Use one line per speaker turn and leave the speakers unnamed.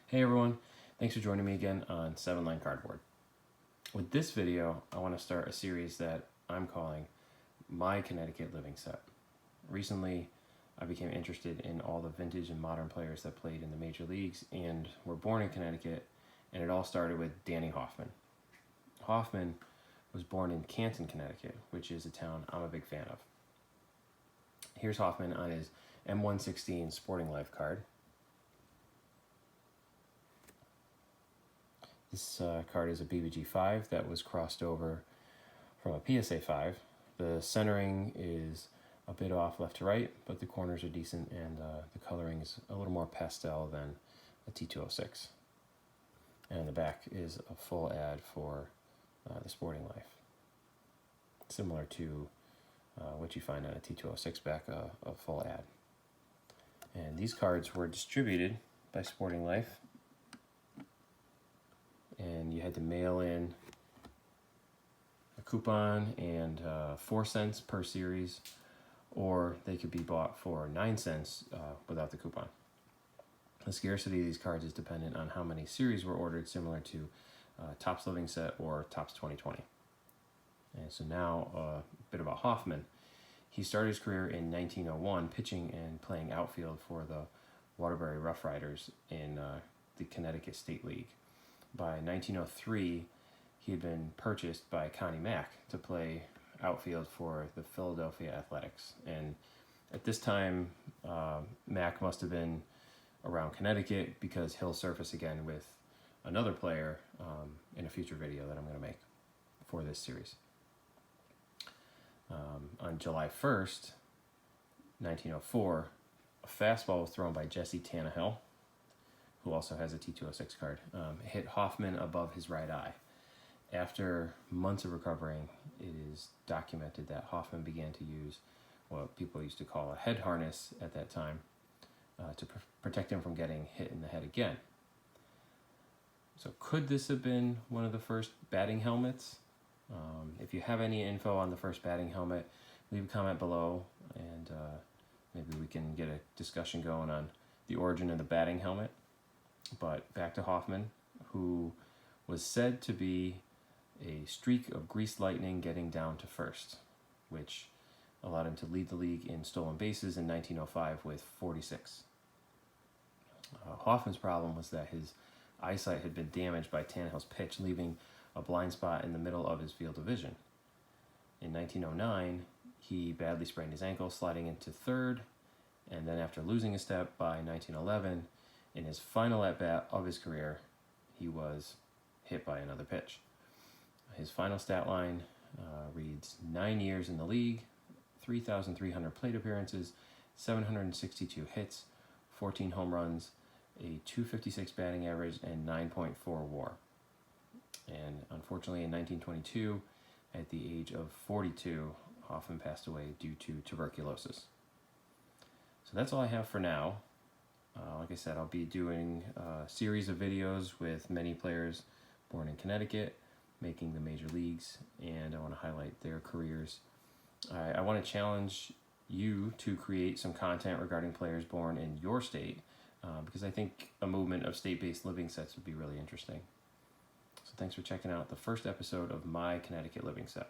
Hey everyone, thanks for joining me again on 7-Line Cardboard. With this video, I want to start a series that I'm calling My Connecticut Living Set. Recently, I became interested in all the vintage and modern players that played in the major leagues and were born in Connecticut, and it all started with Danny Hoffman. Hoffman was born in Canton, Connecticut, which is a town I'm a big fan of. Here's Hoffman on his M116 Sporting Life card. This card is a BBG 5 that was crossed over from a PSA 5. The centering is a bit off left to right, but the corners are decent, and the coloring is a little more pastel than a T206. And the back is a full ad for the Sporting Life, similar to what you find on a T206 back, a full ad. And these cards were distributed by Sporting Life, and you had to mail in a coupon and 4 cents per series, or they could be bought for 9 cents without the coupon. The scarcity of these cards is dependent on how many series were ordered, similar to Topps Living Set or Topps 2020. And so now a bit about Hoffman. He started his career in 1901 pitching and playing outfield for the Waterbury Rough Riders in the Connecticut State League. By 1903, he had been purchased by Connie Mack to play outfield for the Philadelphia Athletics. And at this time, Mack must have been around Connecticut, because he'll surface again with another player in a future video that I'm going to make for this series. On July 1st, 1904, a fastball was thrown by Jesse Tannehill, who also has a T206 card, hit Hoffman above his right eye. After months of recovering, it is documented that Hoffman began to use what people used to call a head harness at that time to protect him from getting hit in the head again. So could this have been one of the first batting helmets? If you have any info on the first batting helmet, leave a comment below, and maybe we can get a discussion going on the origin of the batting helmet. But back to Hoffman, who was said to be a streak of greased lightning getting down to first, which allowed him to lead the league in stolen bases in 1905 with 46. Hoffman's problem was that his eyesight had been damaged by Tannehill's pitch, leaving a blind spot in the middle of his field of vision. In 1909, he badly sprained his ankle, sliding into third, and then after losing a step by 1911, in his final at-bat of his career, he was hit by another pitch. His final stat line reads 9 years in the league, 3,300 plate appearances, 762 hits, 14 home runs, a .256 batting average, and 9.4 WAR. And unfortunately, in 1922, at the age of 42, Hoffman passed away due to tuberculosis. So that's all I have for now. Like I said, I'll be doing a series of videos with many players born in Connecticut, making the major leagues, and I want to highlight their careers. I want to challenge you to create some content regarding players born in your state, because I think a movement of state-based living sets would be really interesting. So thanks for checking out the first episode of My Connecticut Living Set.